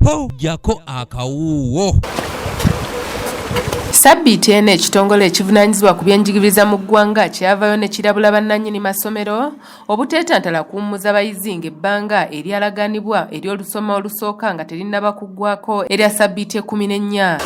po jako akawuwo. Sabbiiti eno ekitongole ekivunanyizibwa ku byenjigiriza mu ggwanga kyavayo ne kirabula bannannyini masomero obuteetantala kuwummuza bayizi ng'ebbanga eryalaganibwa ery'olusoma olusooka nga terinnaba kuggwako erya sabbiiti 14.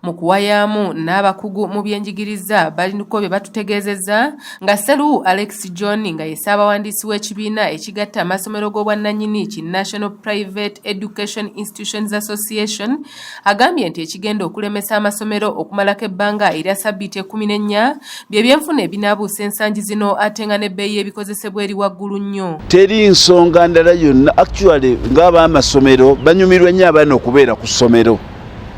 Mu kuwayaamu n'abakugu mu byenjigiriza balinako bye batutegeezezza nga Sseruwu Alex John nga ye ssaabawandiisi w'ekibiina ekigatta amasomero g'obwannannyini ki National Private Education Institutions Association agambye nti ekigenda okulemesa amasomero okumalako ebbanga erya sabbiiti 14 bye byenfuna ebinaabuusa ensangi zino ate nga n'ebbeeyi ebikozesebwa eri waggulu nnyo. Teri nsonga ndala yonna actually ng'ab'amasomero banyumirwa nnyo abaana okubeera ku ssomero.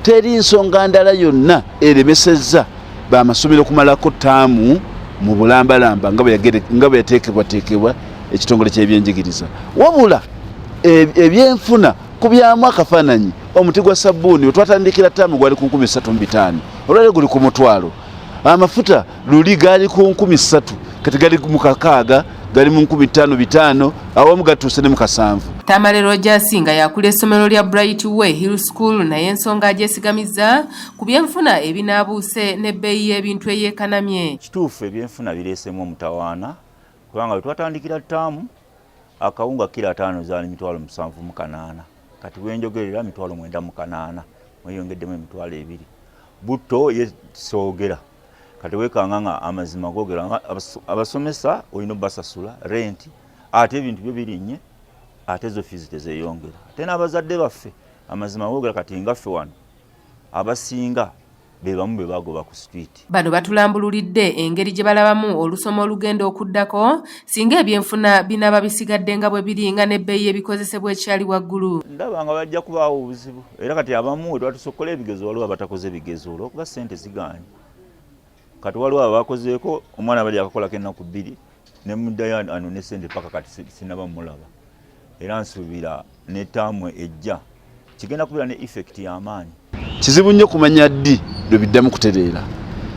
Teri nsonga ndala yonna eremesezza b'amasomero kumalako ttaamu mu bulambalamba nga bwe yateekebwateekebwa ekitongole ky'ebyenjigiriza. Wabula ebyenfuna kubyamu akafaananyi omuti gwa sabbuuni otwatandikira ttaamu gwali ku 3,500 olwali guli ku mutwalo. Amafuta luli gaali ku 3,000 kati gali mu 600 gali mu 5,500 awamu gatuuse ne mu 7. Tamale Rogers nga yakula essomero lya Bright Way Hill School naye ensonga agyesigamiza ku byenfuna ebinaabuuse n'ebbeeyi y'ebintu eyeekanamye. Kituufu ebyenfuna bireesemu omutawaana kubanga bwe twatandikira ttaamu akawunga kilo 5 zaali 7,800 kati bwenjogerera 9,800 mweyongeddemu 2,200. Butto yesoogera kati weekanga nga amazima googera abasomesa olina obbasasula renti ate ebintu byo birinnye ate zo fizi tezeyongera ate n'abazadde baffe amazima googera kati ngaffe wano abasinga be bamu be bagoba ku street. Bano batulambululidde engeri gye balabamu olusoma olugenda okuddako singa ebyenfuna binaba bisigadde nga bwe biri nga n'ebbeeyi ebikozesebwa ekyali waggulu. Ndaba nga bajja kubaawo obuzibu era kati abamu we twatusokola ebigezo waliwo abatakoze bigezo olwokuba ssente zigaanye. Kati waliwo abakozeeko omwana bali akakolako ennaku 2 ne muddayo anone ssente paka kati sinaba mulaba. Era nsuubira ne ttaamu ejja kigenda kubeera ne effect y'amaanyi. Kizibu nnyo kumanya ddi lwe biddamu kutereera.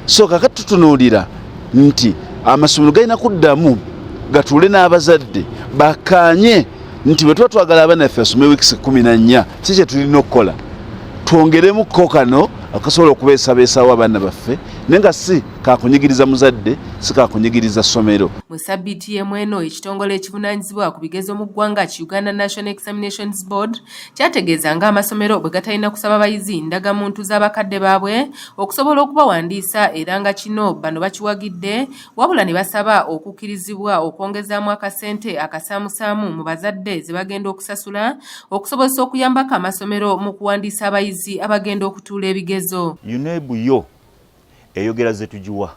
So kakati tutunuulira nti amasomero galina kuddamu gatuule n'abazadde bakkaanye nti bwe tuba twagala abaana baffe basome wiikisi 14 si kye tulina okukola. Twongeremukko kano akasobola okubeesabeesawo abaana baffe naye nga si kakunyigiriza muzadde si kakunyigiriza ssomero. Mu sabbiiti y'emu eno ekitongole ekivunaanyizibwa ku bigezo mu ggwanga ki Uganda National Examinations Board kyategeeza ng'amasomero bwe gatalina kusaba bayizi ndagamuntu z'abakadde baabwe okusobola okubawandiisa era nga kino bano bakiwagidde wabula ne basaba okukkirizibwa okwongezaamu akasente akasaamusaamu mu bazadde ze bagenda okusasula okusobozesa okuyambako amasomero mu kuwandiisa abayizi abagenda okutuula ebigezo. UNEB yo eyogera ze tugiwa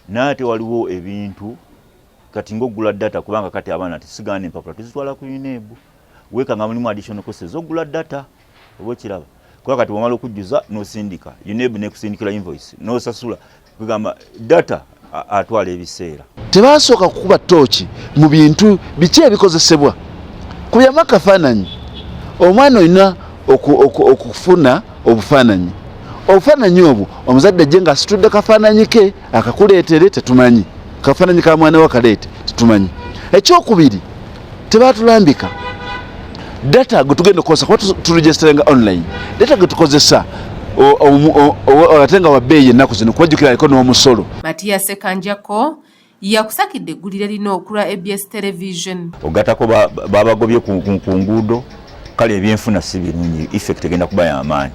naate waliwo ebintu kati ng'ogula data kubanga kati abaana tisigaana empapula tuzitwala ku UNEB weekanga mulimu additional costs ogula data oba okiraba kuba kati wamala okujjuza n'osindika UNEB nekusindikira invoice n'osasula kugamba data atwala ebiseera. Tebasooka kukuba ttooki mu bintu biki ebikozesebwa ku byamu akafaananyi omwana olina okufuna obufaananyi. Obufaananyi obwo omuzadde ajje ng'asitudde kafaananyi ke akakuleetere tetumanyi kafaananyi ka mwana we akaleete tetumanyi. Ekyokubiri tebatulambika data gwe tugenda okukozesa kuba turegisteringa online data gwe tukozesa ate nga wabbeeyi ennaku zino kubajjukira aliko n'omusolo. Matiya Sekanjako yakusakidde eggulire lino okulwa ABS Television. Ogatako babagobye ku nguudo kale ebyenfuna si birungi effect egenda kuba y'amaanyi.